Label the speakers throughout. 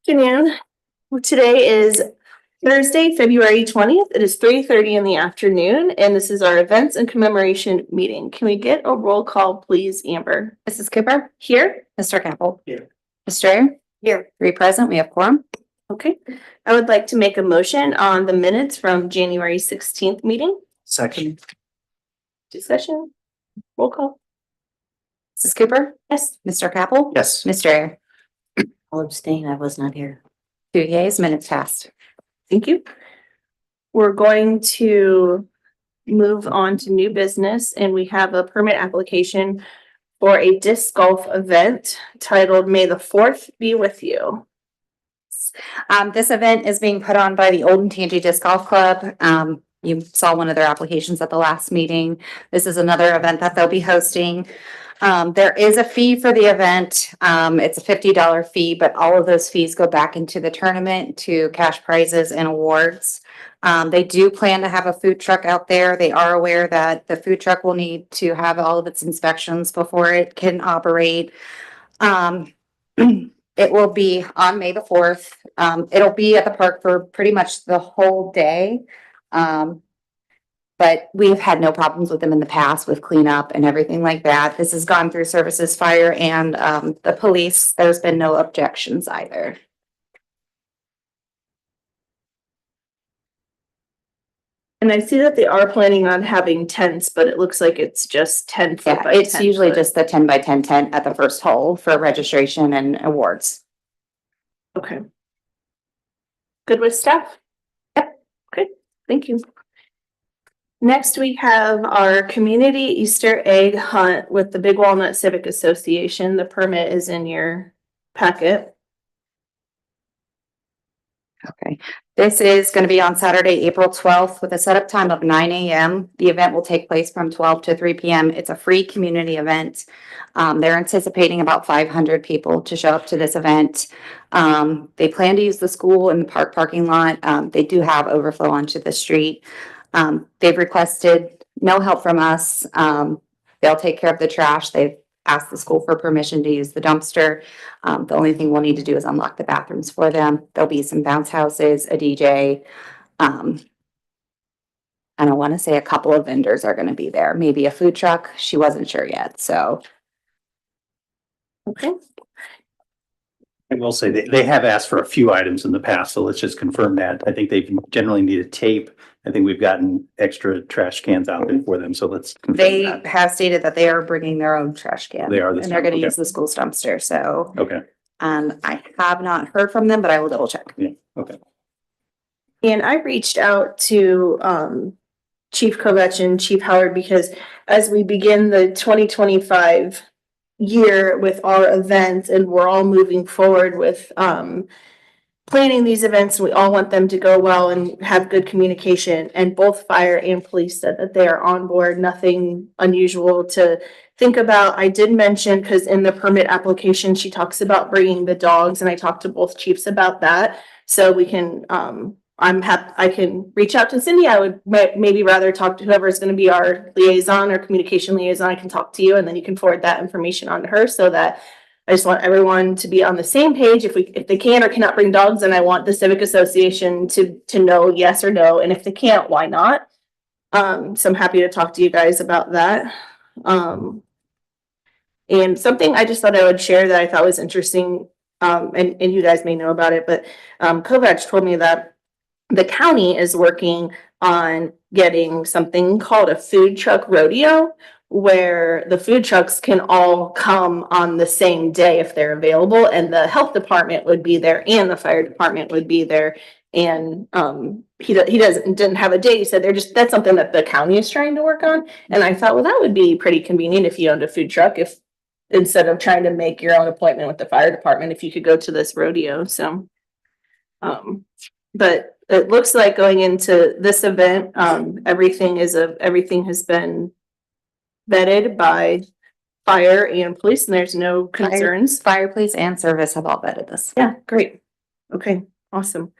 Speaker 1: Afternoon. Today is Thursday, February 20th. It is 3:30 in the afternoon, and this is our events and commemoration meeting. Can we get a roll call, please, Amber?
Speaker 2: Mrs. Cooper?
Speaker 1: Here?
Speaker 2: Mr. Campbell?
Speaker 3: Here.
Speaker 2: Mr. Ayer?
Speaker 1: Here.
Speaker 2: 3 present, we have quorum.
Speaker 1: Okay. I would like to make a motion on the minutes from January 16th meeting.
Speaker 3: Second.
Speaker 1: Discussion? Roll call?
Speaker 2: Mrs. Cooper?
Speaker 1: Yes.
Speaker 2: Mr. Campbell?
Speaker 3: Yes.
Speaker 2: Mr. Ayer?
Speaker 4: I'll abstain. I was not here.
Speaker 2: 2 yeas, minutes passed.
Speaker 1: Thank you. We're going to move on to new business, and we have a permit application for a disc golf event titled May the 4th Be With You.
Speaker 2: This event is being put on by the Old Tangy Disc Golf Club. You saw one of their applications at the last meeting. This is another event that they'll be hosting. There is a fee for the event. It's a $50 fee, but all of those fees go back into the tournament to cash prizes and awards. They do plan to have a food truck out there. They are aware that the food truck will need to have all of its inspections before it can operate. It will be on May the 4th. It'll be at the park for pretty much the whole day. But we've had no problems with them in the past with cleanup and everything like that. This has gone through services, fire, and the police. There's been no objections either.
Speaker 1: And I see that they are planning on having tents, but it looks like it's just 10 foot
Speaker 2: Yeah,
Speaker 1: by
Speaker 2: it's
Speaker 1: 10
Speaker 2: usually
Speaker 1: foot.
Speaker 2: just the 10 by 10 tent at the first hole for registration and awards.
Speaker 1: Okay. Good with staff?
Speaker 2: Yep.
Speaker 1: Okay, thank you. Next, we have our community Easter egg hunt with the Big Walnut Civic Association. The permit is in your packet.
Speaker 2: Okay, this is going to be on Saturday, April 12th with a setup time of 9 a.m. The event will take place from 12 to 3 p.m. It's a free community event. They're anticipating about 500 people to show up to this event. They plan to use the school and the park parking lot. They do have overflow onto the street. They've requested no help from us. They'll take care of the trash. They've asked the school for permission to use the dumpster. The only thing we'll need to do is unlock the bathrooms for them. There'll be some bounce houses, a DJ. And I want to say a couple of vendors are going to be there, maybe a food truck. She wasn't sure yet, so.
Speaker 1: Okay.
Speaker 3: I will say they have asked for a few items in the past, so let's just confirm that. I think they generally needed tape. I think we've gotten extra trash cans out there for them, so let's confirm
Speaker 2: They
Speaker 3: that.
Speaker 2: have stated that they are bringing their own trash can.
Speaker 3: They are this
Speaker 2: And they're
Speaker 3: time,
Speaker 2: going to
Speaker 3: okay.
Speaker 2: use the school's dumpster, so.
Speaker 3: Okay,
Speaker 2: I have not heard from them, but I will double check.
Speaker 3: yeah, okay.
Speaker 1: And I reached out to Chief Kovach and Chief Howard because as we begin the 2025 year with our events and we're all moving forward with planning these events, and we all want them to go well and have good communication. And both fire and police said that they are on board, nothing unusual to think about. I did mention, because in the permit application, she talks about bringing the dogs, and I talked to both chiefs about that. So we can, I can reach out to Cindy. I would maybe rather talk to whoever's going to be our liaison or communication liaison. I can talk to you, and then you can forward that information on to her, so that I just want everyone to be on the same page. If they can or cannot bring dogs, then I want the Civic Association to know yes or no. And if they can't, why not? So I'm happy to talk to you guys about that. And something I just thought I would share that I thought was interesting, and you guys may know about it, but Kovach told me that the county is working on getting something called a food truck rodeo, where the food trucks can all come on the same day if they're available, and the health department would be there and the fire department would be there. And he didn't have a date. He said that's something that the county is trying to work on. And I thought, well, that would be pretty convenient if you owned a food truck, if instead of trying to make your own appointment with the fire department, if you could go to this rodeo. So but it looks like going into this event, everything has been vetted by fire and police, and there's no concerns.
Speaker 2: Fire, police, and service have all vetted this.
Speaker 1: Yeah, great. Okay, awesome.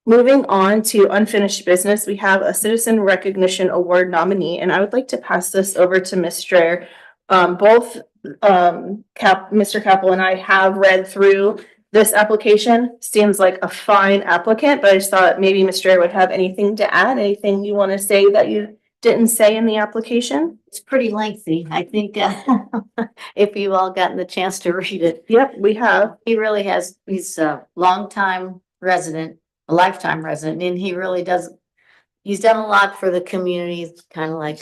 Speaker 1: Moving on to unfinished business, we have a Citizen Recognition Award nominee, and I would like to pass this over to Ms. Strayer. Both Mr. Capel and I have read through this application. Seems like a fine applicant, but I just thought maybe Mr. Air would have anything to add, anything you want to say that you didn't say in the application?
Speaker 4: It's pretty lengthy. I think, if you all gotten the chance to read it.
Speaker 1: Yep, we have.
Speaker 4: He really has, he's a longtime resident, a lifetime resident, and he really does, he's done a lot for the community. It's kind of like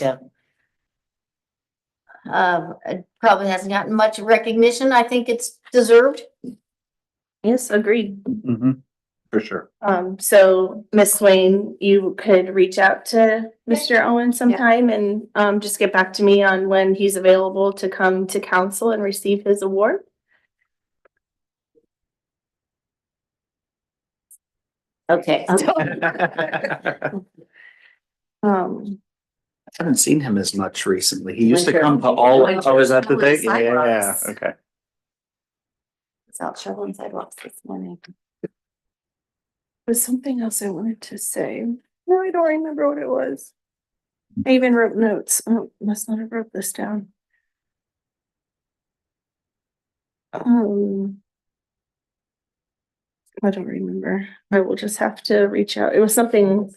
Speaker 4: probably hasn't gotten much recognition. I think it's deserved.
Speaker 1: Yes, agreed.
Speaker 3: For sure.
Speaker 1: So Ms. Swain, you could reach out to Mr. Owen sometime and just get back to me on when he's available to come to council and receive his award.
Speaker 4: Okay.
Speaker 1: Um,
Speaker 5: I haven't seen him as much recently. He used to come to all, oh, is that the thing? Yeah,
Speaker 2: Sidewalks.
Speaker 5: okay.
Speaker 2: It's out shoveling sidewalks this morning.
Speaker 1: there's something else I wanted to say. No, I don't remember what it was. I even wrote notes. Oh, must not have wrote this down. I don't remember. I will just have to reach out. It was something.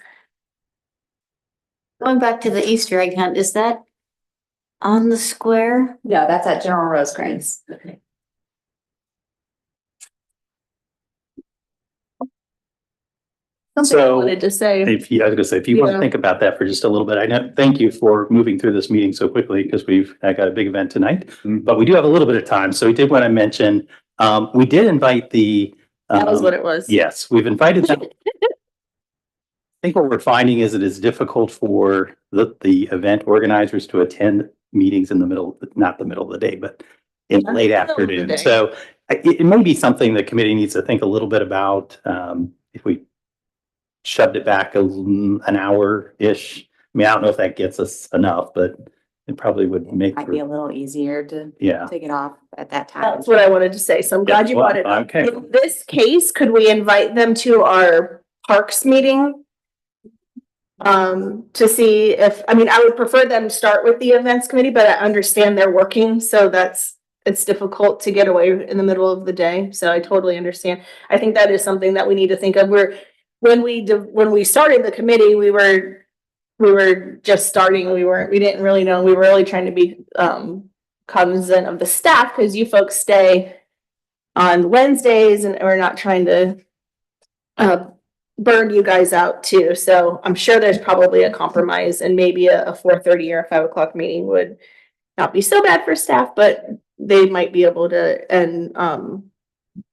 Speaker 4: Going back to the Easter egg hunt, is that on the square?
Speaker 2: No, that's at General Rosecrans.
Speaker 4: Okay.
Speaker 1: Something I
Speaker 3: So-
Speaker 1: wanted to say.
Speaker 3: If you, I was gonna say, if you want
Speaker 1: Yeah.
Speaker 3: to think about that for just a little bit, I know, thank you for moving through this meeting so quickly because I got a big event tonight, but we do have a little bit of time. So we did want to mention, we did invite the.
Speaker 1: That was what it was.
Speaker 3: Yes, we've invited them. I think what we're finding is it is difficult for the event organizers to attend meetings in the middle, not the middle of the day, but in the late
Speaker 1: Middle of the
Speaker 3: afternoon.
Speaker 1: day.
Speaker 3: So it may be something the committee needs to think a little bit about, if we shoved it back an hour-ish. I mean, I don't know if that gets us enough, but it probably would make,
Speaker 2: Might be a little easier to
Speaker 3: yeah.
Speaker 2: take it off at that time.
Speaker 1: That's what I wanted to say. So I'm glad you
Speaker 3: well,
Speaker 1: brought it up.
Speaker 3: okay.
Speaker 1: In this case, could we invite them to our parks meeting? To see if, I mean, I would prefer them start with the events committee, but I understand they're working, so it's difficult to get away in the middle of the day. So I totally understand. I think that is something that we need to think of. When we started the committee, we were just starting. We didn't really know. We were really trying to be cognizant of the staff because you folks stay on Wednesdays and we're not trying to burn you guys out too. So I'm sure there's probably a compromise and maybe a 4:30 or a 5 o'clock meeting would not be so bad for staff, but they might be able to, and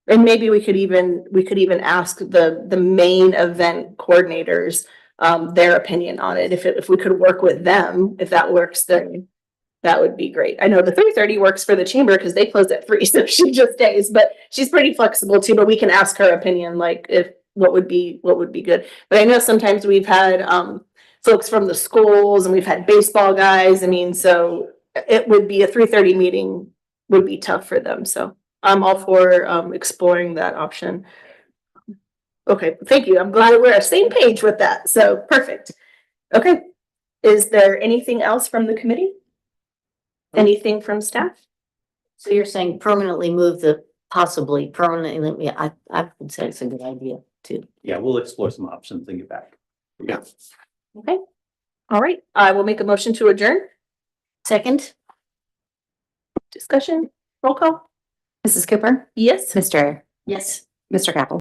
Speaker 1: maybe we could even ask the main event coordinators, their opinion on it. If we could work with them, if that works, then that would be great. I know the 3:30 works for the chamber because they close at 3, so she just stays, but she's pretty flexible too, but we can ask her opinion, like if what would be good. But I know sometimes we've had folks from the schools and we've had baseball guys. I mean, so it would be a 3:30 meeting would be tough for them. So I'm all for exploring that option. Okay, thank you. I'm glad we're on the same page with that. So perfect. Okay. Is there anything else from the committee? Anything from staff?
Speaker 4: So you're saying possibly permanently, I would say it's a good idea too.
Speaker 3: Yeah, we'll explore some options and get back. Yeah.
Speaker 1: Okay. All right. I will make a motion to adjourn.
Speaker 4: Second?
Speaker 1: Discussion, roll call.
Speaker 2: Mrs. Cooper,
Speaker 1: Yes.
Speaker 2: Mr. Air,
Speaker 4: Yes.
Speaker 2: Mr. Capel.